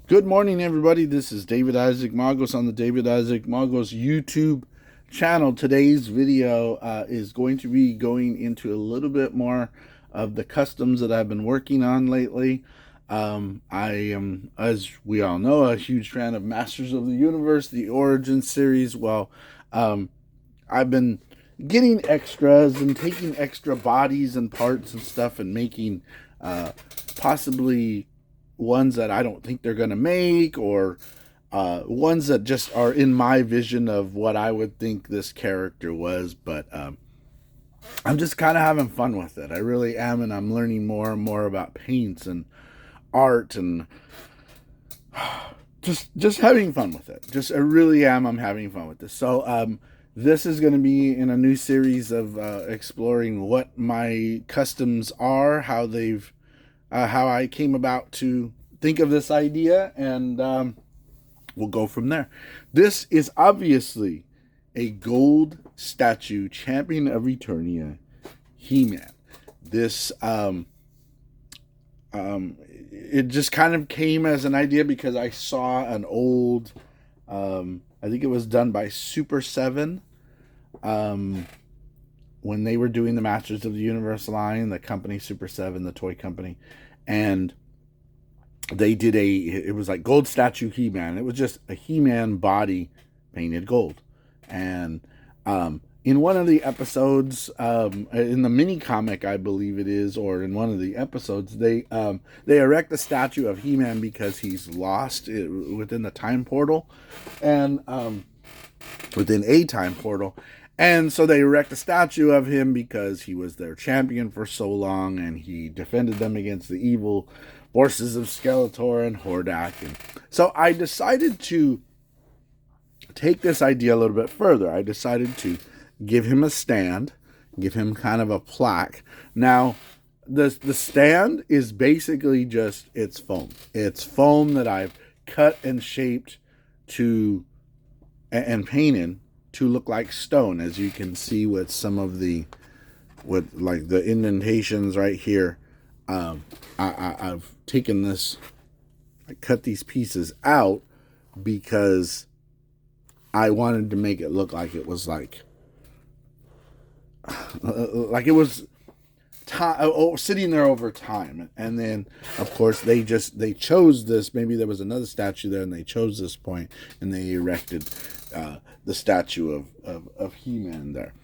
Good morning, everybody. This is David Isaac Magos on the David Isaac Magos YouTube channel. Today's video is going to be going into a little bit more of the customs that I've been working on lately. I am, as we all know, a huge fan of Masters of the Universe, the Origins series. I've been getting extras and taking extra bodies and parts and stuff and making possibly ones that I don't think they're going to make, or ones that just are in my vision of what I would think this character was. But I'm just kind of having fun with it. I really am, and I'm learning more and more about paints and art and just having fun with it. Just I really am. I'm having fun with this. This is going to be in a new series of exploring what my customs are, how I came about to think of this idea, and we'll go from there. This is obviously a gold statue champion of Eternia, He-Man. This it just kind of came as an idea because I saw an old, I think it was done by Super 7, when they were doing the Masters of the Universe line, the company Super 7, the toy company, and they did it was like gold statue He-Man. It was just a He-Man body painted gold. And in one of the episodes, in the mini comic, I believe it is, or in one of the episodes, they erect a statue of He-Man because he's lost within the time portal, and within a time portal. And so they erect a statue of him because he was their champion for so long, and he defended them against the evil forces of Skeletor and Hordak. And so I decided to take this idea a little bit further. I decided to give him a stand, give him kind of a plaque. Now, the stand is basically just, it's foam. It's foam that I've cut and shaped to and painted to look like stone, as you can see with some of the, with like the indentations right here. I've taken this, I cut these pieces out because I wanted to make it look like it was like it was sitting there over time. And then of course they chose this. Maybe there was another statue there and they chose this point and they erected the statue of He-Man there.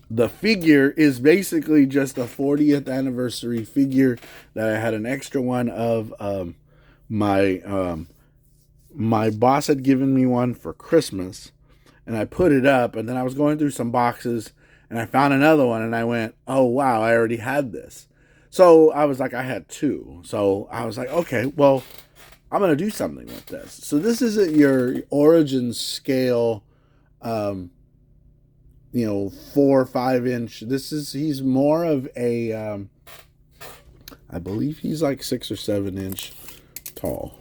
The figure is basically just a 40th anniversary figure that I had an extra one of. My boss had given me one for Christmas, and I put it up, and then I was going through some boxes and I found another one, and I went, oh wow, I already had this. So I was like, I had two. So I was like, okay, well, I'm going to do something with this. So this isn't your origin scale, 4 or 5 inch. He's more of a, I believe he's like 6 or 7 inch tall.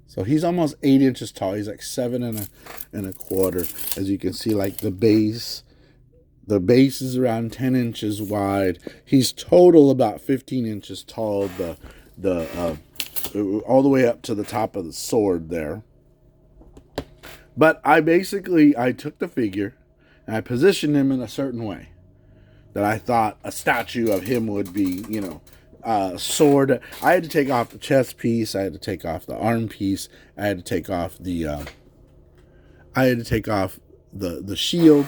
So he's almost 8 inches tall. He's like 7 1/4. As you can see, like the base is around 10 inches wide. He's total about 15 inches tall. The all the way up to the top of the sword there. But I took the figure and I positioned him in a certain way that I thought a statue of him would be, sword. I had to take off the chest piece. I had to take off the arm piece. I had to take off the shield.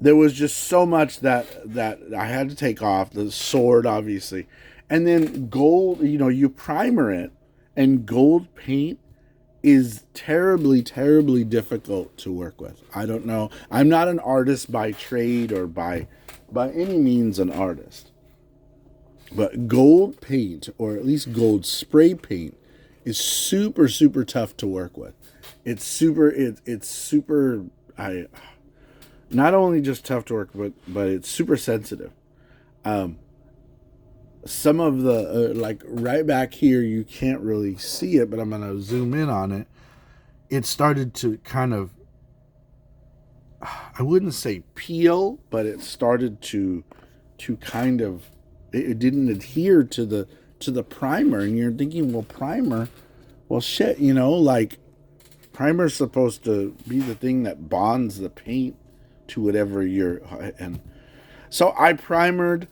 There was just so much that I had to take off. The sword, obviously. And then gold, you primer it, and gold paint is terribly, terribly difficult to work with. I don't know. I'm not an artist by trade or by any means an artist. But gold paint, or at least gold spray paint, is super, super tough to work with. It's super, not only just tough to work with, but it's super sensitive. Some of the, like right back here, you can't really see it, but I'm going to zoom in on it. It started to kind of, I wouldn't say peel, but it started to kind of, it didn't adhere to to the primer, and you're thinking, well, primer, well, shit, you know, like primer's supposed to be the thing that bonds the paint to whatever you're. And so I primered.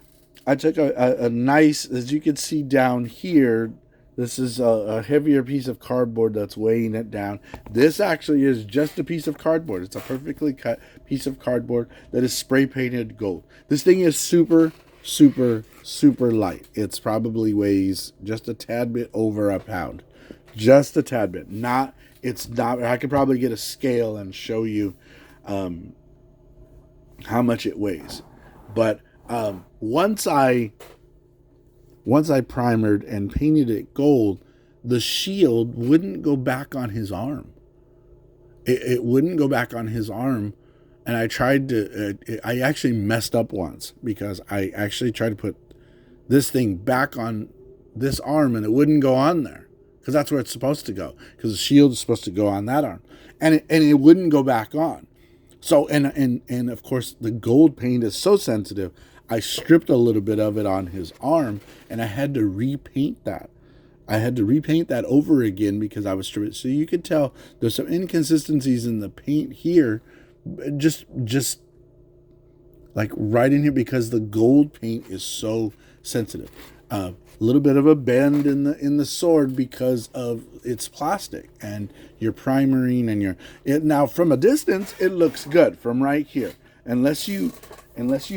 I took a nice, as you can see down here, this is a heavier piece of cardboard that's weighing it down. This actually is just a piece of cardboard. It's a perfectly cut piece of cardboard that is spray painted gold. This thing is super, super, super light. It's probably weighs just a tad bit over a pound. Just a tad bit. It's not, I could probably get a scale and show you how much it weighs. But once I primered and painted it gold, the shield wouldn't go back on his arm. It wouldn't go back on his arm. And I tried to, I actually messed up once because I actually tried to put this thing back on this arm and it wouldn't go on there because that's where it's supposed to go, because the shield is supposed to go on that arm, and it wouldn't go back on. So, and of course the gold paint is so sensitive. I stripped a little bit of it on his arm, and I had to repaint that. I had to repaint that over again because I was stripping. So you could tell there's some inconsistencies in the paint here, just like right in here, because the gold paint is so sensitive. A little bit of a bend in the sword because of its plastic, and you're primering, and now from a distance it looks good from right here. Unless you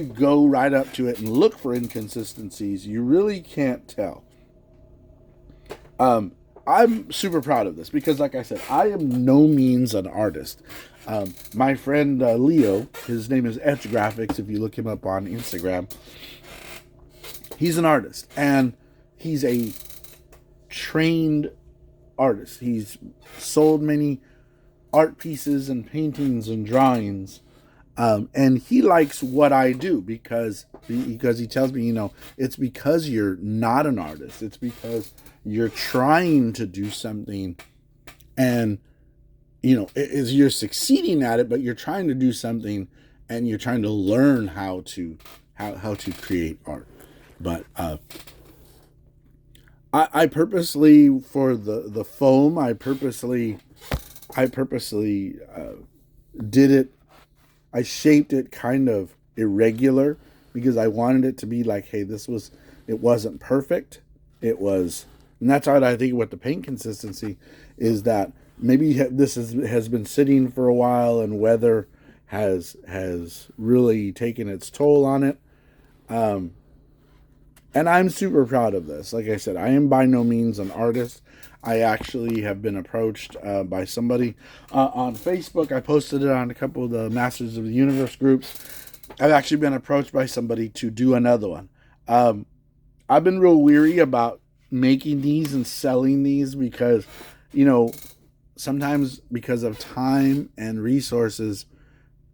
go right up to it and look for inconsistencies, you really can't tell. I'm super proud of this because, like I said, I am no means an artist. My friend Leo, his name is Etch Graphics. If you look him up on Instagram, he's an artist, and he's a trained artist. He's sold many art pieces and paintings and drawings. And he likes what I do because he tells me, you know, it's because you're not an artist. It's because you're trying to do something, and, you know, you're succeeding at it, but you're trying to do something, and you're trying to learn how to create art. But I purposely, for the foam, I purposely did it. I shaped it kind of irregular because I wanted it to be like, hey, it wasn't perfect. It was, and that's what I think with the paint consistency is that maybe this has been sitting for a while, and weather has really taken its toll on it. And I'm super proud of this. Like I said, I am by no means an artist. I actually have been approached by somebody on Facebook. I posted it on a couple of the Masters of the Universe groups. I've actually been approached by somebody to do another one. I've been real weary about making these and selling these because, you know, sometimes because of time and resources,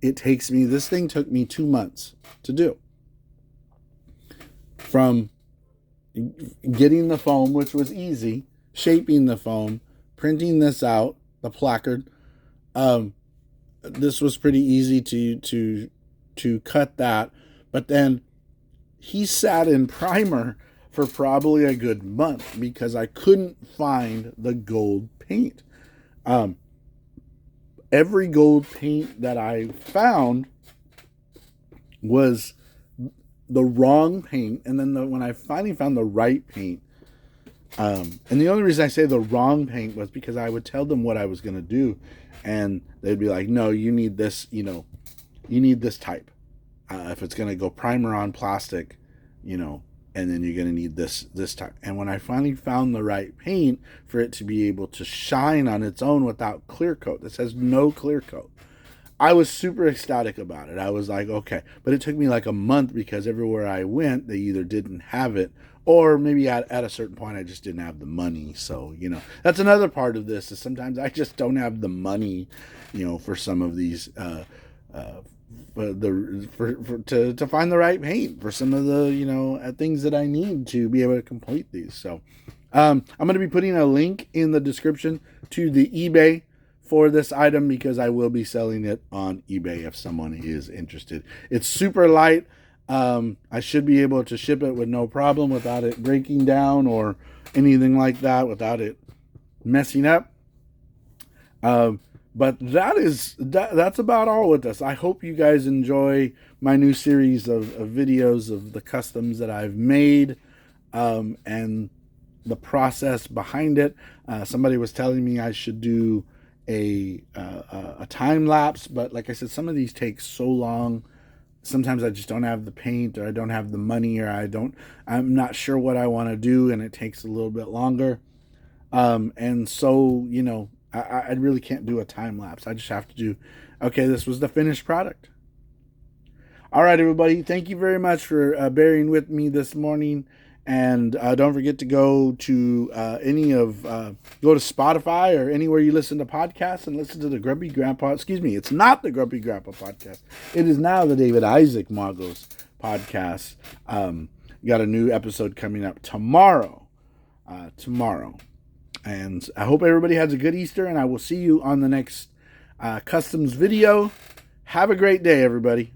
this thing took me 2 months to do. From getting the foam, which was easy, shaping the foam, printing this out, the placard. This was pretty easy to cut that. But then he sat in primer for probably a good month because I couldn't find the gold paint. Every gold paint that I found was the wrong paint, and then when I finally found the right paint, and the only reason I say the wrong paint was because I would tell them what I was going to do, and they'd be like, no, you need this, you need this type. If it's going to go primer on plastic, and then you're going to need this type. And when I finally found the right paint for it to be able to shine on its own without clear coat, this has no clear coat, I was super ecstatic about it. I was like, okay. But it took me like a month because everywhere I went, they either didn't have it, or maybe at a certain point, I just didn't have the money. So, that's another part of this, is sometimes I just don't have the money, for some of these, to find the right paint for some of the, things that I need to be able to complete these. So, I'm going to be putting a link in the description to the eBay for this item because I will be selling it on eBay if someone is interested. It's super light. I should be able to ship it with no problem without it breaking down or anything like that, without it messing up. But that's about all with this. I hope you guys enjoy my new series of videos of the customs that I've made, and the process behind it. Somebody was telling me I should do a time lapse, but like I said, some of these take so long. Sometimes I just don't have the paint, or I don't have the money, or I'm not sure what I want to do, and it takes a little bit longer. And so, I really can't do a time lapse. I just have to do, okay, this was the finished product. All right, everybody. Thank you very much for bearing with me this morning. And don't forget to go to go to Spotify or anywhere you listen to podcasts and listen to the Grumpy Grandpa. Excuse me, it's not the Grumpy Grandpa podcast. It is now the David Isaac Magos podcast. Got a new episode coming up tomorrow. And I hope everybody has a good Easter, and I will see you on the next customs video. Have a great day, everybody.